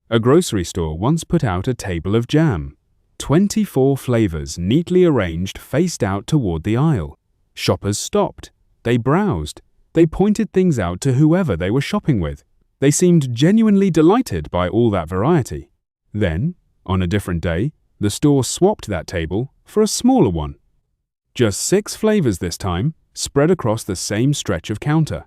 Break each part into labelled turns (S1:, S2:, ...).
S1: A grocery store once put out a table of jam. 24 flavors neatly arranged faced out toward the aisle. Shoppers stopped. They browsed. They pointed things out to whoever they were shopping with. They seemed genuinely delighted by all that variety. Then, on a different day, the store swapped that table for a smaller one. Just 6 flavors this time, spread across the same stretch of counter.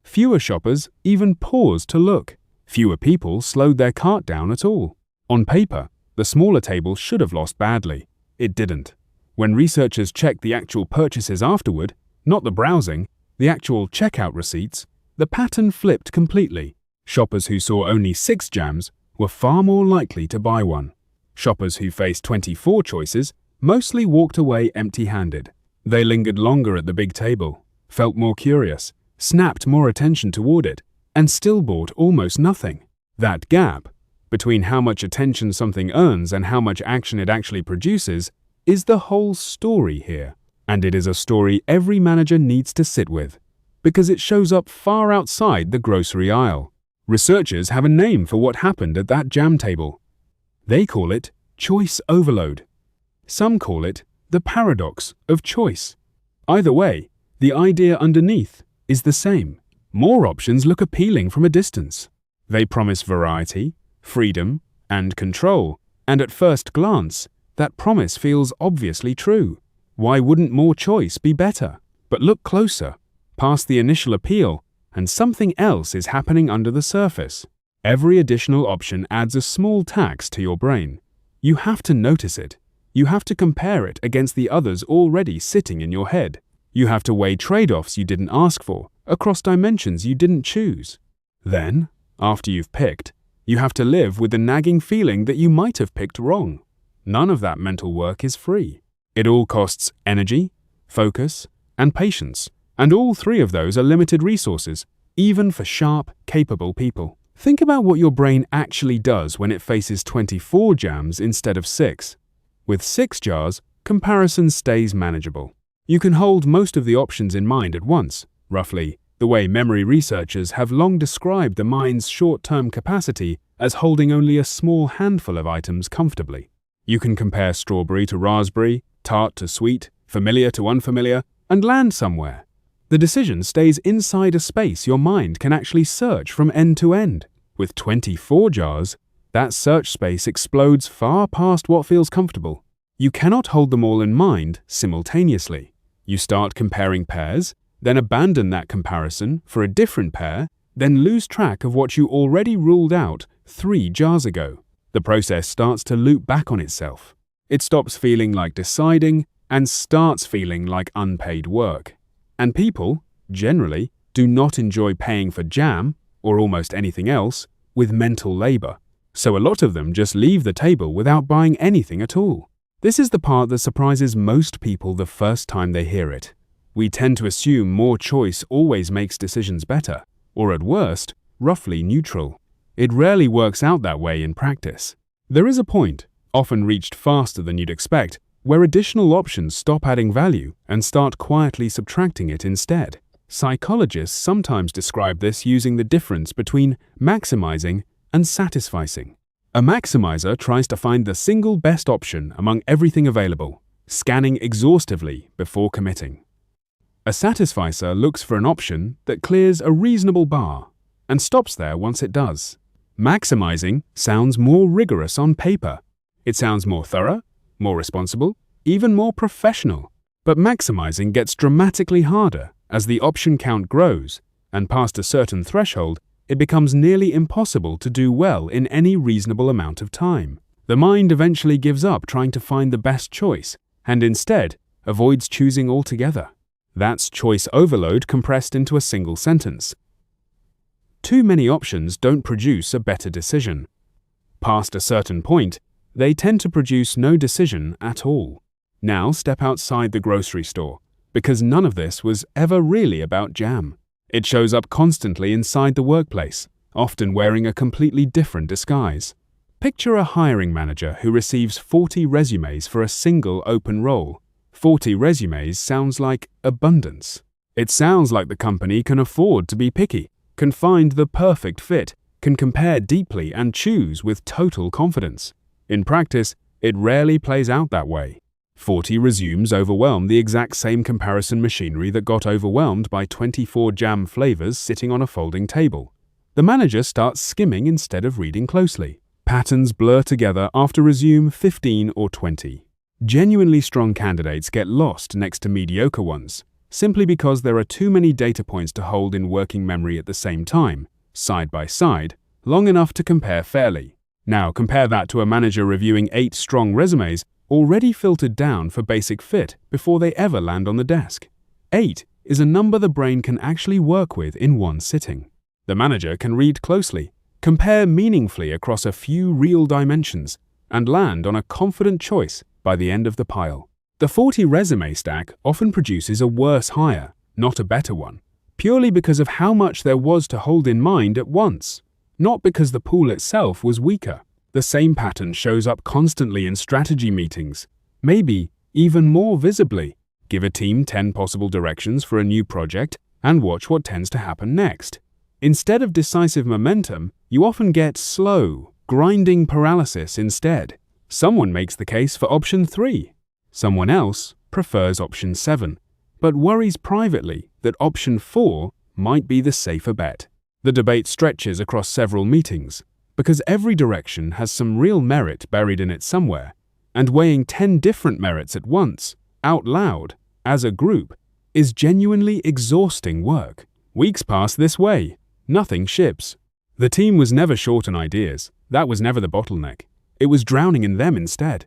S1: Fewer shoppers even paused to look. Fewer people slowed their cart down at all. On paper, the smaller table should have lost badly. It didn't. When researchers checked the actual purchases afterward, not the browsing, the actual checkout receipts, the pattern flipped completely. Shoppers who saw only 6 jams were far more likely to buy one. Shoppers who faced 24 choices mostly walked away empty-handed. They lingered longer at the big table, felt more curious, snapped more attention toward it, and still bought almost nothing. That gap between how much attention something earns and how much action it actually produces is the whole story here. And it is a story every manager needs to sit with, because it shows up far outside the grocery aisle. Researchers have a name for what happened at that jam table. They call it choice overload. Some call it the paradox of choice. Either way, the idea underneath is the same. More options look appealing from a distance. They promise variety, freedom, and control, and at first glance, that promise feels obviously true. Why wouldn't more choice be better? But look closer, past the initial appeal, and something else is happening under the surface. Every additional option adds a small tax to your brain. You have to notice it. You have to compare it against the others already sitting in your head. You have to weigh trade-offs you didn't ask for, across dimensions you didn't choose. Then, after you've picked, you have to live with the nagging feeling that you might have picked wrong. None of that mental work is free. It all costs energy, focus, and patience, and all 3 of those are limited resources, even for sharp, capable people. Think about what your brain actually does when it faces 24 jams instead of 6. With 6 jars, comparison stays manageable. You can hold most of the options in mind at once, roughly the way memory researchers have long described the mind's short-term capacity as holding only a small handful of items comfortably. You can compare strawberry to raspberry, tart to sweet, familiar to unfamiliar, and land somewhere. The decision stays inside a space your mind can actually search from end to end. With 24 jars, that search space explodes far past what feels comfortable. You cannot hold them all in mind simultaneously. You start comparing pairs, then abandon that comparison for a different pair, then lose track of what you already ruled out 3 jars ago. The process starts to loop back on itself. It stops feeling like deciding and starts feeling like unpaid work. And people, generally, do not enjoy paying for jam, or almost anything else, with mental labor. So a lot of them just leave the table without buying anything at all. This is the part that surprises most people the first time they hear it. We tend to assume more choice always makes decisions better, or at worst, roughly neutral. It rarely works out that way in practice. There is a point, often reached faster than you'd expect, where additional options stop adding value and start quietly subtracting it instead. Psychologists sometimes describe this using the difference between maximizing and satisficing. A maximizer tries to find the single best option among everything available, scanning exhaustively before committing. A satisficer looks for an option that clears a reasonable bar and stops there once it does. Maximizing sounds more rigorous on paper. It sounds more thorough, more responsible, even more professional. But maximizing gets dramatically harder as the option count grows, and past a certain threshold, it becomes nearly impossible to do well in any reasonable amount of time. The mind eventually gives up trying to find the best choice, and instead avoids choosing altogether. That's choice overload compressed into a single sentence. Too many options don't produce a better decision. Past a certain point, they tend to produce no decision at all. Now step outside the grocery store, because none of this was ever really about jam. It shows up constantly inside the workplace, often wearing a completely different disguise. Picture a hiring manager who receives 40 resumes for a single open role. 40 resumes sounds like abundance. It sounds like the company can afford to be picky, can find the perfect fit, can compare deeply and choose with total confidence. In practice, it rarely plays out that way. 40 resumes overwhelm the exact same comparison machinery that got overwhelmed by 24 jam flavors sitting on a folding table. The manager starts skimming instead of reading closely. Patterns blur together after resume 15 or 20. Genuinely strong candidates get lost next to mediocre ones, simply because there are too many data points to hold in working memory at the same time, side by side, long enough to compare fairly. Now compare that to a manager reviewing 8 strong resumes already filtered down for basic fit before they ever land on the desk. 8 is a number the brain can actually work with in one sitting. The manager can read closely, compare meaningfully across a few real dimensions, and land on a confident choice by the end of the pile. The 40 resume stack often produces a worse hire, not a better one, purely because of how much there was to hold in mind at once, not because the pool itself was weaker. The same pattern shows up constantly in strategy meetings, maybe even more visibly. Give a team 10 possible directions for a new project and watch what tends to happen next. Instead of decisive momentum, you often get slow, grinding paralysis instead. Someone makes the case for option 3. Someone else prefers option 7, but worries privately that option 4 might be the safer bet. The debate stretches across several meetings, because every direction has some real merit buried in it somewhere, and weighing 10 different merits at once, out loud, as a group, is genuinely exhausting work. Weeks pass this way, nothing ships. The team was never short on ideas, that was never the bottleneck. It was drowning in them instead.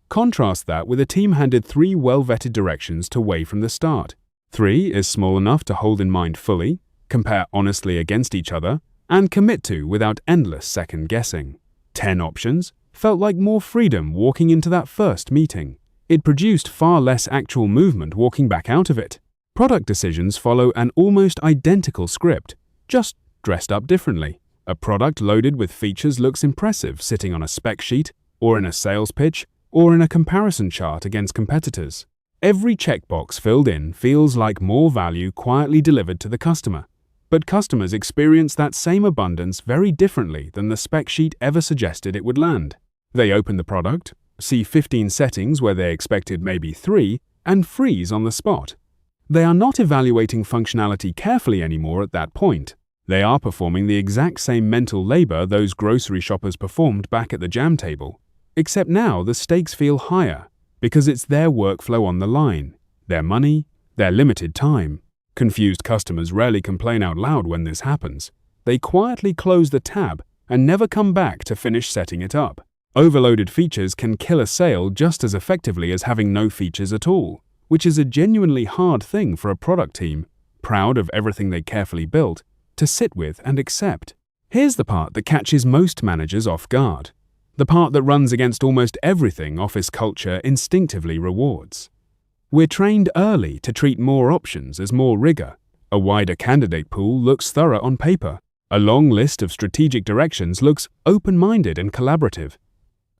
S1: Contrast that with a team handed 3 well-vetted directions to weigh from the start. 3 is small enough to hold in mind fully, compare honestly against each other, and commit to without endless second-guessing. 10 options felt like more freedom walking into that first meeting. It produced far less actual movement walking back out of it. Product decisions follow an almost identical script, just dressed up differently. A product loaded with features looks impressive sitting on a spec sheet, or in a sales pitch, or in a comparison chart against competitors. Every checkbox filled in feels like more value quietly delivered to the customer. But customers experience that same abundance very differently than the spec sheet ever suggested it would land. They open the product, see 15 settings where they expected maybe 3, and freeze on the spot. They are not evaluating functionality carefully anymore at that point. They are performing the exact same mental labor those grocery shoppers performed back at the jam table, except now the stakes feel higher because it's their workflow on the line, their money, their limited time. Confused customers rarely complain out loud when this happens. They quietly close the tab and never come back to finish setting it up. Overloaded features can kill a sale just as effectively as having no features at all, which is a genuinely hard thing for a product team, proud of everything they carefully built, to sit with and accept. Here's the part that catches most managers off guard. The part that runs against almost everything office culture instinctively rewards. We're trained early to treat more options as more rigor. A wider candidate pool looks thorough on paper. A long list of strategic directions looks open-minded and collaborative.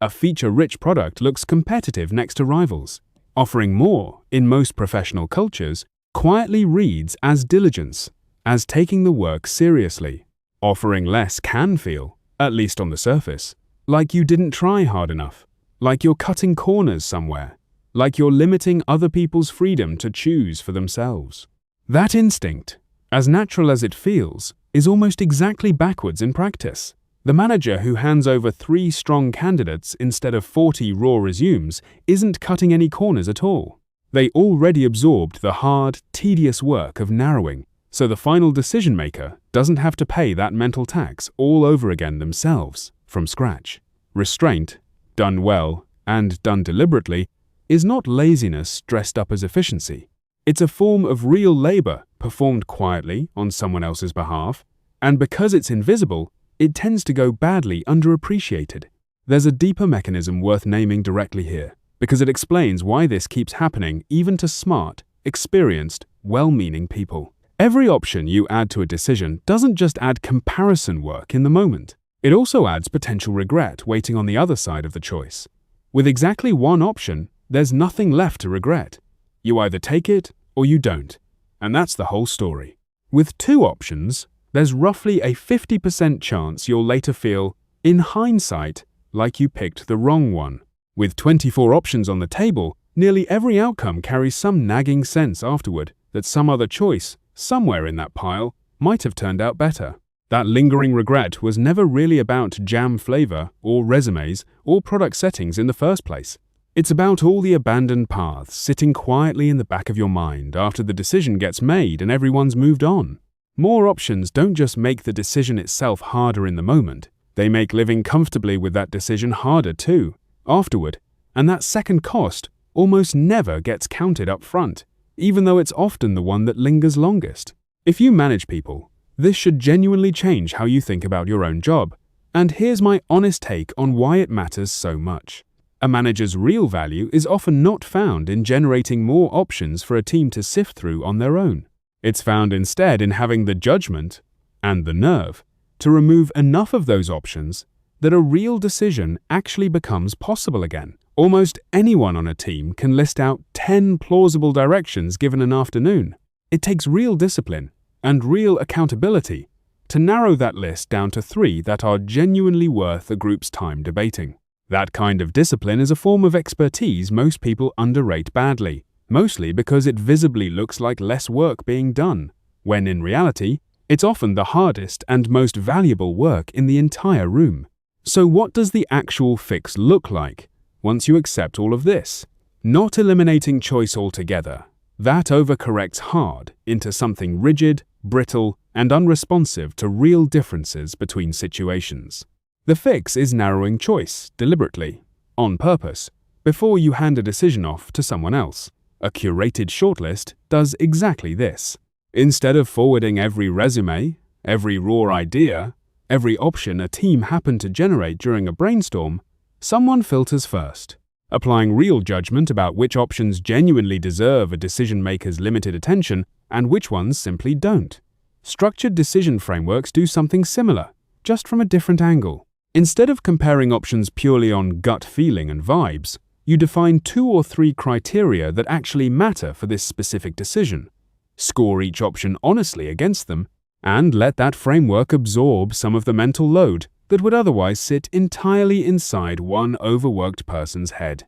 S1: A feature-rich product looks competitive next to rivals. Offering more, in most professional cultures, quietly reads as diligence, as taking the work seriously. Offering less can feel, at least on the surface, like you didn't try hard enough, like you're cutting corners somewhere, like you're limiting other people's freedom to choose for themselves. That instinct, as natural as it feels, is almost exactly backwards in practice. The manager who hands over 3 strong candidates instead of 40 raw resumes isn't cutting any corners at all. They already absorbed the hard, tedious work of narrowing, so the final decision maker doesn't have to pay that mental tax all over again themselves, from scratch. Restraint, done well and done deliberately, is not laziness dressed up as efficiency. It's a form of real labor performed quietly on someone else's behalf, and because it's invisible, it tends to go badly underappreciated. There's a deeper mechanism worth naming directly here, because it explains why this keeps happening even to smart, experienced, well-meaning people. Every option you add to a decision doesn't just add comparison work in the moment. It also adds potential regret waiting on the other side of the choice. With exactly one option, there's nothing left to regret. You either take it or you don't, and that's the whole story. With 2 options, there's roughly a 50% chance you'll later feel, in hindsight, like you picked the wrong one. With 24 options on the table, nearly every outcome carries some nagging sense afterward that some other choice, somewhere in that pile, might have turned out better. That lingering regret was never really about jam flavor or resumes or product settings in the first place. It's about all the abandoned paths sitting quietly in the back of your mind after the decision gets made and everyone's moved on. More options don't just make the decision itself harder in the moment, they make living comfortably with that decision harder too, afterward, and that second cost almost never gets counted up front, even though it's often the one that lingers longest. If you manage people, this should genuinely change how you think about your own job, and here's my honest take on why it matters so much. A manager's real value is often not found in generating more options for a team to sift through on their own. It's found instead in having the judgment and the nerve to remove enough of those options that a real decision actually becomes possible again. Almost anyone on a team can list out 10 plausible directions given an afternoon. It takes real discipline and real accountability to narrow that list down to 3 that are genuinely worth a group's time debating. That kind of discipline is a form of expertise most people underrate badly, mostly because it visibly looks like less work being done, when in reality, it's often the hardest and most valuable work in the entire room. So what does the actual fix look like once you accept all of this? Not eliminating choice altogether. That overcorrects hard into something rigid, brittle, and unresponsive to real differences between situations. The fix is narrowing choice deliberately, on purpose, before you hand a decision off to someone else. A curated shortlist does exactly this. Instead of forwarding every resume, every raw idea, every option a team happened to generate during a brainstorm, someone filters first, applying real judgment about which options genuinely deserve a decision-maker's limited attention and which ones simply don't. Structured decision frameworks do something similar, just from a different angle. Instead of comparing options purely on gut feeling and vibes, you define 2 or 3 criteria that actually matter for this specific decision. Score each option honestly against them, and let that framework absorb some of the mental load that would otherwise sit entirely inside one overworked person's head.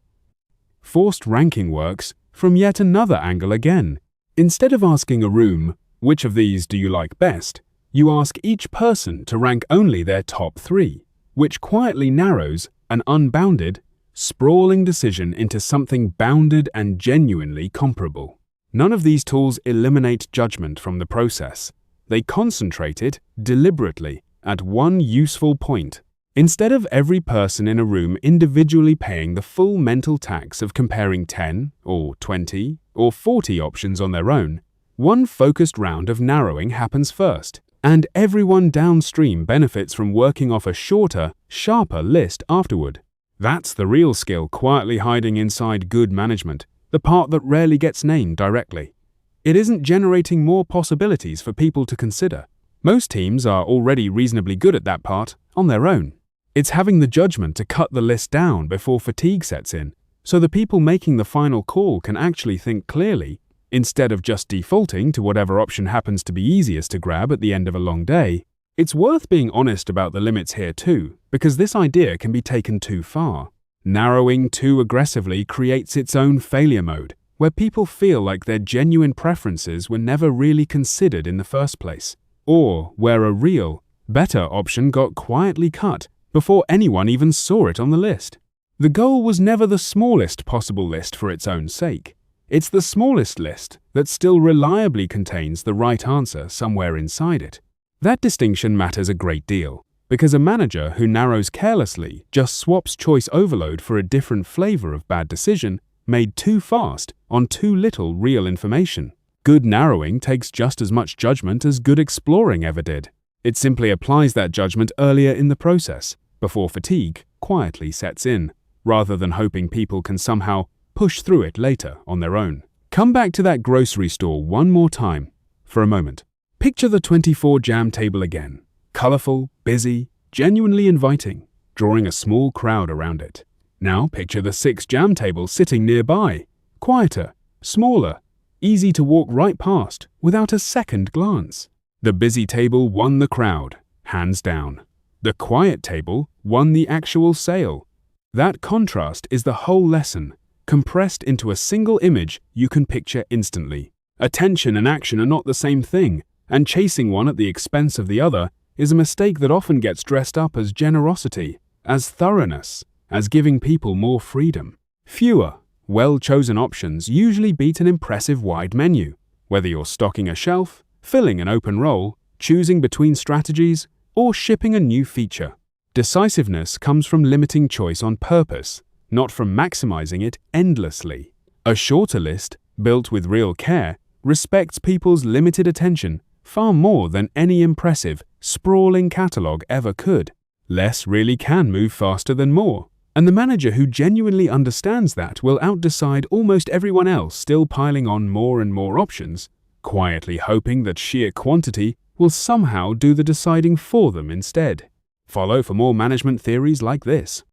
S1: Forced ranking works from yet another angle again. Instead of asking a room, which of these do you like best, you ask each person to rank only their top 3, which quietly narrows an unbounded, sprawling decision into something bounded and genuinely comparable. None of these tools eliminate judgment from the process. They concentrate it deliberately at one useful point. Instead of every person in a room individually paying the full mental tax of comparing 10 or 20 or 40 options on their own, one focused round of narrowing happens first, and everyone downstream benefits from working off a shorter, sharper list afterward. That's the real skill quietly hiding inside good management, the part that rarely gets named directly. It isn't generating more possibilities for people to consider. Most teams are already reasonably good at that part on their own. It's having the judgment to cut the list down before fatigue sets in, so the people making the final call can actually think clearly, instead of just defaulting to whatever option happens to be easiest to grab at the end of a long day. It's worth being honest about the limits here too, because this idea can be taken too far. Narrowing too aggressively creates its own failure mode, where people feel like their genuine preferences were never really considered in the first place, or where a real, better option got quietly cut before anyone even saw it on the list. The goal was never the smallest possible list for its own sake. It's the smallest list that still reliably contains the right answer somewhere inside it. That distinction matters a great deal, because a manager who narrows carelessly just swaps choice overload for a different flavor of bad decision made too fast on too little real information. Good narrowing takes just as much judgment as good exploring ever did. It simply applies that judgment earlier in the process, before fatigue quietly sets in, rather than hoping people can somehow push through it later on their own. Come back to that grocery store one more time, for a moment. Picture the 24 jam table again. Colorful, busy, genuinely inviting, drawing a small crowd around it. Now picture the 6 jam tables sitting nearby, quieter, smaller, easy to walk right past without a second glance. The busy table won the crowd, hands down. The quiet table won the actual sale. That contrast is the whole lesson, compressed into a single image you can picture instantly. Attention and action are not the same thing, and chasing one at the expense of the other is a mistake that often gets dressed up as generosity, as thoroughness, as giving people more freedom. Fewer, well-chosen options usually beat an impressive wide menu. Whether you're stocking a shelf, filling an open role, choosing between strategies, or shipping a new feature. Decisiveness comes from limiting choice on purpose, not from maximizing it endlessly. A shorter list, built with real care, respects people's limited attention far more than any impressive, sprawling catalog ever could. Less really can move faster than more, and the manager who genuinely understands that will outdecide almost everyone else still piling on more and more options, quietly hoping that sheer quantity will somehow do the deciding for them instead. Follow for more management theories like this.